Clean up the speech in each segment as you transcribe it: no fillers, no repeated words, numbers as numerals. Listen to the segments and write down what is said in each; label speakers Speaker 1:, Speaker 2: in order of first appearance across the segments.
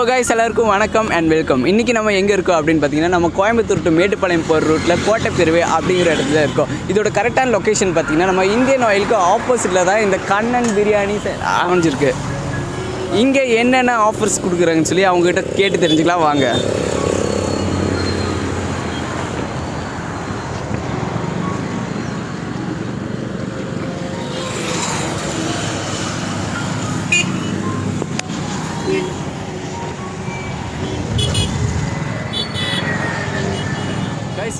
Speaker 1: Guys எல்லாருக்கும் வணக்கம் and welcome. இன்றைக்கி நம்ம எங்கே இருக்கோம் அப்படின்னு பார்த்தீங்கன்னா, நம்ம கோயம்புத்தூர் டு மேட்டுப்பாளையம் போகிற ரூட்டில் கோட்டைப்பெருவே அப்படிங்கிற இடத்துல இருக்கோம். இதோட கரெக்டான லொக்கேஷன் பார்த்தீங்கன்னா, நம்ம இந்தியன் ஆயிலுக்கு ஆப்போசிட்டில் தான் இந்த கண்ணன் பிரியாணி அமைஞ்சிருக்கு. இங்கே என்னென்ன ஆஃபர்ஸ் கொடுக்குறாங்கன்னு சொல்லி அவங்ககிட்ட கேட்டு தெரிஞ்சுக்கலாம் வாங்க.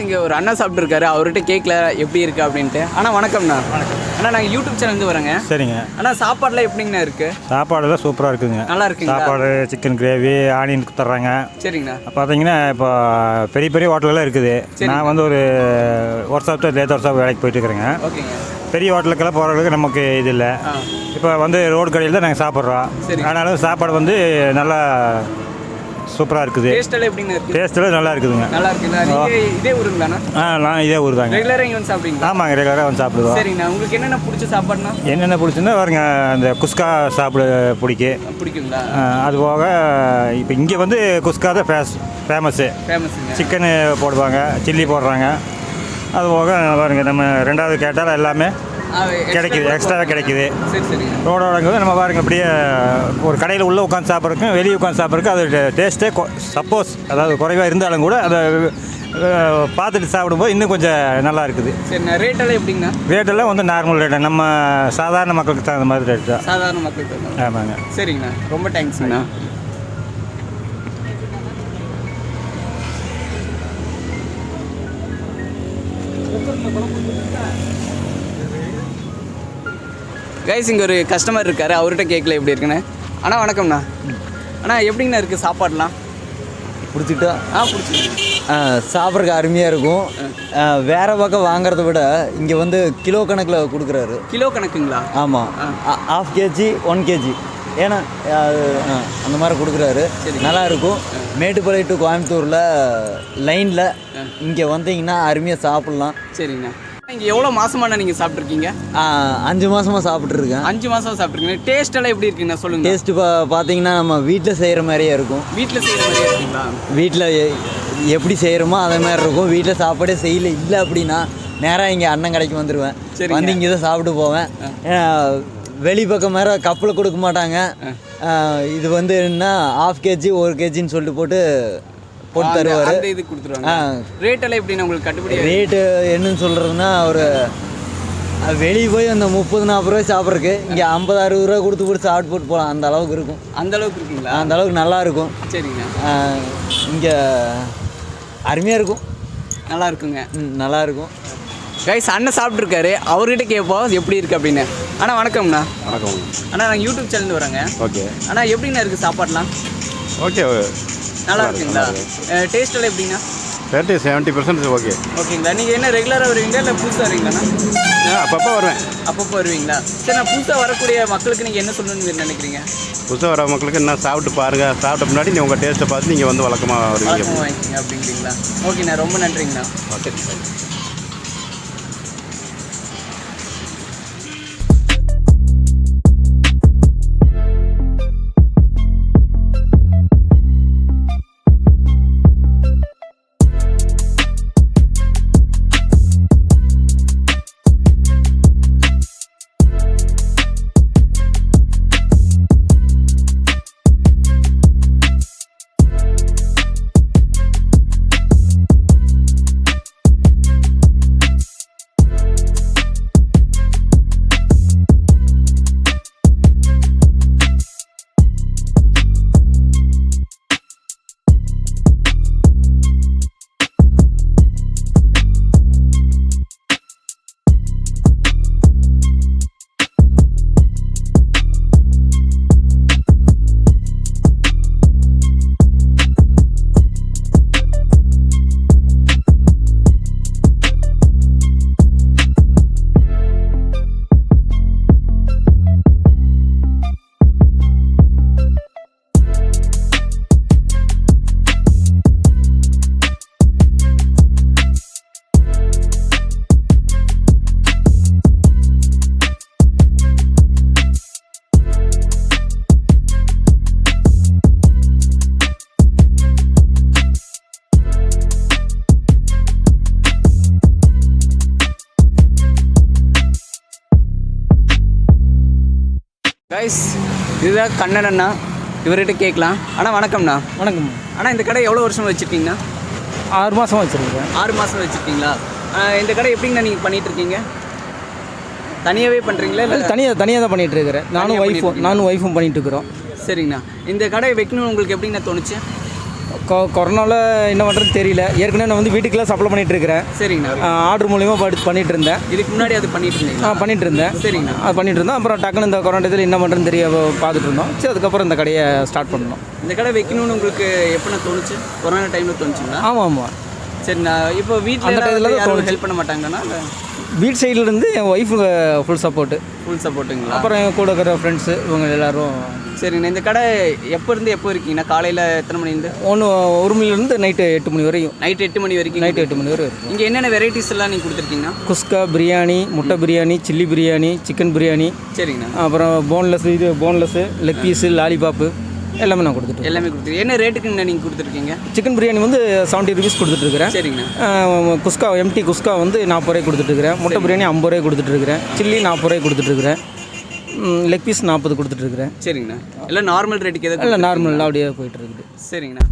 Speaker 1: இங்கே ஒரு அண்ணா சாப்பிட்ருக்காரு, அவர்கிட்ட கேட்கல எப்படி இருக்குது அப்படின்ட்டு. ஆனால் வணக்கம்ண்ணா.
Speaker 2: வணக்கம்
Speaker 1: அண்ணா, நாங்கள் யூடியூப் சேனல்ந்து வரேங்க.
Speaker 2: சரிங்க.
Speaker 1: ஆனால் சாப்பாடுலாம் எப்படிங்கண்ணா இருக்குது?
Speaker 2: சாப்பாடுலாம் சூப்பராக இருக்குதுங்க.
Speaker 1: நல்லா இருக்குங்க.
Speaker 2: சாப்பாடு சிக்கன் கிரேவி ஆனியன் தர்றாங்க.
Speaker 1: சரிங்கண்ணா.
Speaker 2: பார்த்தீங்கன்னா இப்போ பெரிய பெரிய ஹோட்டலெல்லாம் இருக்குது. நான் வந்து ஒரு work shop lathe work shop வேலைக்கு போயிட்டு இருக்கிறேங்க.
Speaker 1: ஓகேங்க.
Speaker 2: பெரிய ஹோட்டலுக்கெல்லாம் போகிறதுக்கு நமக்கு இது இல்லை. இப்போ வந்து ரோடு கடையில் தான் நாங்கள் சாப்பிட்றோம். ஆனாலும் சாப்பாடு வந்து நல்லா சூப்பராக இருக்குது.
Speaker 1: டேஸ்ட்டெல்லாம் எப்படிங்க இருக்குது?
Speaker 2: டேஸ்ட்டெல்லாம் நல்லா இருக்குதுங்க.
Speaker 1: நல்லா இருக்குங்களா? நீங்கள் இதே ஊருங்களாண்ணா?
Speaker 2: நான் இதே ஊர் தாங்க.
Speaker 1: ரெகுலராக இங்கே வந்து சாப்பிடுவீங்களா?
Speaker 2: ஆமாங்க, ரெகுலராக வந்து சாப்பிடுவோம்.
Speaker 1: சரிங்கண்ணா. உங்களுக்கு என்னென்ன பிடிச்ச சாப்பாடுனா?
Speaker 2: என்னென்ன பிடிச்சுன்னா பாருங்க, அந்த குஸ்கா சாப்பிட
Speaker 1: பிடிக்குங்களா?
Speaker 2: அது போக இப்போ இங்கே வந்து குஸ்கா தான் ஃபேமஸ்ஸுங்க. சிக்கனு போடுவாங்க, சில்லி போடுறாங்க. அது போக பாருங்க, நம்ம ரெண்டாவது கேட்டால் எல்லாமே கிடைக்குது, எக்ஸ்ட்ராவாக கிடைக்குது. ரோடோடங்க நம்ம பாருங்க, அப்படியே ஒரு கடையில் உள்ளே உட்காந்து சாப்பிட்றதுக்கும் வெளியே உட்காந்து சாப்பிட்றதுக்கும் அது டேஸ்ட்டே சப்போஸ் அதாவது குறைவாக இருந்தாலும் கூட அதை பார்த்துட்டு சாப்பிடும்போது இன்னும் கொஞ்சம் நல்லா இருக்குது.
Speaker 1: சரிண்ணா. ரேட்டெல்லாம் எப்படிங்கண்ணா?
Speaker 2: ரேட்டெல்லாம் வந்து நார்மல் ரேட்டு, நம்ம சாதாரண மக்களுக்கு தகுந்த மாதிரி ரேட் தான்.
Speaker 1: சாதாரண மக்களுக்கு.
Speaker 2: ஆமாங்க.
Speaker 1: சரிங்கண்ணா, ரொம்ப தேங்க்ஸ்ண்ணா. கைஸ், இங்கே ஒரு கஸ்டமர் இருக்கார், அவர்கிட்ட கேட்கல எப்படி இருக்குண்ணே. அண்ணா வணக்கம்ண்ணா. அண்ணா எப்படிங்கண்ணா இருக்குது சாப்பாடுலாம்?
Speaker 3: பிடிச்சிட்டா?
Speaker 1: பிடிச்சிருக்கு.
Speaker 3: சாப்பிட்றதுக்கு அருமையாக இருக்கும். வேறு பக்கம் வாங்குறத விட இங்கே வந்து கிலோ கணக்கில் கொடுக்குறாரு.
Speaker 1: கிலோ கணக்குங்களா?
Speaker 3: ஆமாம், ½ கேஜி 1 கேஜி ஏன்னா அந்த மாதிரி கொடுக்குறாரு. நல்லாயிருக்கும். மேட்டுப்பாளையம் டு கோயம்புத்தூரில் லைனில் இங்கே வந்தீங்கன்னா அருமையாக சாப்பிட்லாம்.
Speaker 1: சரிங்கண்ணா. இங்கே எவ்வளோ மாதமாண்ணா நீங்கள் சாப்பிட்ருக்கீங்க?
Speaker 3: 5 மாதமாக சாப்பிட்ருக்கேன்.
Speaker 1: 5 மாதம் சாப்பிட்ருக்கீங்க. டேஸ்ட்டெல்லாம் எப்படி இருக்குங்கண்ணா சொல்லுங்கள்.
Speaker 3: டேஸ்ட்டு பார்த்தீங்கன்னா நம்ம வீட்டில் செய்கிற மாதிரியே இருக்கும்.
Speaker 1: வீட்டில் செய்கிற மாதிரியே இருக்குங்களா? வீட்டில்
Speaker 3: எப்படி செய்கிறோமோ அதே மாதிரி இருக்கும். வீட்டில் சாப்பாடே செய்யல இல்லை அப்படின்னா நேராக இங்கே அண்ணன் கடைக்கு வந்துடுவேன். வந்து இங்கே தான் சாப்பிட்டு போவேன். வெளி பக்கம் மேலே கப்பில் கொடுக்க மாட்டாங்க. இது வந்து என்ன ½ கேஜி 1 கேஜின்னு சொல்லிட்டு போட்டு தருவார்.
Speaker 1: இது கொடுத்துருவாங்க. ரேட்டெல்லாம் எப்படின்னா உங்களுக்கு கட்டுப்படி?
Speaker 3: ரேட்டு என்னன்னு சொல்கிறதுனா, ஒரு வெளியே போய் அந்த 30-40 ரூபாய் சாப்பிட்றதுக்கு இங்கே 50-60 ரூபா கொடுத்து போட்டு சாப்பிட்டு போட்டு போகலாம். அந்த அளவுக்கு இருக்கும்.
Speaker 1: அந்த அளவுக்கு இருக்குங்களா?
Speaker 3: அந்த அளவுக்கு நல்லா இருக்கும்.
Speaker 1: சரிங்க.
Speaker 3: இங்கே அருமையாக இருக்கும்.
Speaker 1: நல்லா இருக்குங்க.
Speaker 3: நல்லா இருக்கும்.
Speaker 1: கைஸ், அண்ணன் சாப்பிட்ருக்காரு, அவர்கிட்ட கேட்போம் எப்படி இருக்குது அப்படின்னு. அண்ணா வணக்கம்ண்ணா.
Speaker 2: வணக்கம்
Speaker 1: அண்ணா, நாங்கள் யூடியூப் சேனல் வரேங்க.
Speaker 2: ஓகே.
Speaker 1: அண்ணா எப்படிண்ணா இருக்குது சாப்பாடுலாம்?
Speaker 2: ஓகே,
Speaker 1: நல்லா இருக்குங்களா? டேஸ்ட்டெல்லாம் எப்படிங்கண்ணா?
Speaker 2: 70% ஓகே.
Speaker 1: ஓகேங்களா. நீங்கள் என்ன ரெகுலராக வருவீங்களா இல்லை புதுசாக வருவீங்களாண்ணா?
Speaker 2: அப்பப்போ வருவேன்.
Speaker 1: அப்பப்போ வருவீங்களா? சரி, நான் புதுசாக வரக்கூடிய மக்களுக்கு நீங்கள் என்ன சொல்லணும்னு நினைக்கிறீங்க?
Speaker 2: புதுசாக வர மக்களுக்கு என்ன சாப்பிட்டு பாருங்கள். சாப்பிட்ட முன்னாடி நீங்கள் உங்கள் டேஸ்ட்டை பார்த்து நீங்கள் வந்து வழக்கமாக வருவீங்க.
Speaker 1: வாங்கிக்கிங்க அப்படிங்கிறீங்களா? ஓகேண்ணா, ரொம்ப நன்றிங்கண்ணா.
Speaker 2: ஓகே.
Speaker 1: இதுதான் கண்ணன் அண்ணா, இவர்கிட்ட கேட்கலாம். அண்ணா வணக்கம்ண்ணா.
Speaker 4: வணக்கம்.
Speaker 1: அண்ணா இந்த கடை எவ்வளோ வருஷம் வச்சுருக்கீங்கண்ணா?
Speaker 4: 6 மாதம் வச்சுருக்கேன்.
Speaker 1: 6 மாதம் வச்சுருக்கீங்களா? இந்த கடை எப்படிங்கண்ணா நீங்கள் பண்ணிகிட்ருக்கீங்க? தனியாகவே பண்ணுறீங்களா இல்லை
Speaker 4: தனியாக தான் பண்ணிகிட்டு இருக்கிறேன். நானும் ஒய்ஃபும் பண்ணிகிட்டு இருக்கிறோம்.
Speaker 1: சரிங்கண்ணா. இந்த கடை வைக்கணும்னு உங்களுக்கு எப்படிங்கண்ணா தோணுச்சு?
Speaker 4: கொரோனாவில் என்ன பண்ணுறது தெரியல. ஏற்கனவே நான் வந்து வீட்டுக்கெல்லாம் சப்ளை பண்ணிகிட்டு இருக்கிறேன்.
Speaker 1: சரிங்கண்ணா.
Speaker 4: ஆர்டர் மூலிமா பண்ணிகிட்டு இருந்தேன்.
Speaker 1: இதுக்கு முன்னாடி அது பண்ணிட்டு இருந்தீங்களா?
Speaker 4: பண்ணிகிட்டு இருந்தேன்.
Speaker 1: சரிங்கண்ணா.
Speaker 4: அது பண்ணிகிட்டு இருந்தேன். அப்புறம் டக்குன்னு இந்த கொரோனா இதில் என்ன பண்ணுறதுன்னு தெரிய பார்த்துட்டு இருந்தோம். சரி, அதுக்கப்புறம் இந்த கடையை ஸ்டார்ட் பண்ணோம்.
Speaker 1: இந்த கடை வைக்கணும்னு உங்களுக்கு எப்படிண்ணா தோணுச்சு? கொரோனா டைமில் தோணுச்சுங்களா?
Speaker 4: ஆமாம்.
Speaker 1: சரிண்ணா. இப்போ வீட்டில்
Speaker 4: அந்த டைத்தில்
Speaker 1: யாரும் ஹெல்ப் பண்ண மாட்டாங்கண்ணா? இல்லை
Speaker 4: வீட் சைட்லேருந்து என் ஒய்ஃபு ஃபுல் சப்போர்ட்டு.
Speaker 1: ஃபுல் சப்போர்ட்டுங்களா?
Speaker 4: அப்புறம் என் கூட இருக்கிற ஃப்ரெண்ட்ஸு இவங்க எல்லோரும்.
Speaker 1: சரிங்கண்ணா. இந்த கடை எப்போ இருந்து எப்போ இருக்கீங்கண்ணா? காலையில் எத்தனை மணிலேருந்து?
Speaker 4: 1 மணிலேருந்து நைட்டு 8 மணி வரையும்.
Speaker 1: நைட்டு 8 மணி வரைக்கும்.
Speaker 4: நைட்டு 8 மணி வரை இருக்கும்.
Speaker 1: இங்கே என்னென்ன வெரைட்டிஸ் எல்லாம் நீங்கள் கொடுத்துருக்கீங்கன்னா?
Speaker 4: குஸ்கா பிரியாணி, முட்டை பிரியாணி, சில்லி பிரியாணி, சிக்கன் பிரியாணி,
Speaker 1: சரிங்கண்ணா.
Speaker 4: அப்புறம் போன்லெஸ்ஸு, லெக் பீஸு, லாலிபாப்பு எல்லாமே நான் கொடுத்துட்டு.
Speaker 1: எல்லாமே கொடுத்துருக்கீங்க. என்ன ரேட்டுக்குங்கண்ணா நீங்கள் கொடுத்துருக்கீங்க?
Speaker 4: சிக்கன் பிரியாணி வந்து 70 ருபீஸ் கொடுத்துட்ருக்கிறேன்.
Speaker 1: சரிங்கண்ணா.
Speaker 4: குஸ்கா எம்டி குஸ்கா வந்து 40 ரூபாய் கொடுத்துட்ருக்கிறேன். முட்டை பிரியாணி 50 ரூபாய் கொடுத்துட்ருக்கிறேன். சில்லி 40 ரூபாய் கொடுத்துட்ருக்கிறேன். Leg piece 40 கொடுத்துட்ருக்கிறேன்.
Speaker 1: சரிங்கண்ணா. எல்லாம் நார்மல் ரேட்டுக்கு எதாவது?
Speaker 4: இல்லை நார்மல் அப்படியே போயிட்டுருக்குது.
Speaker 1: சரிங்கண்ணா.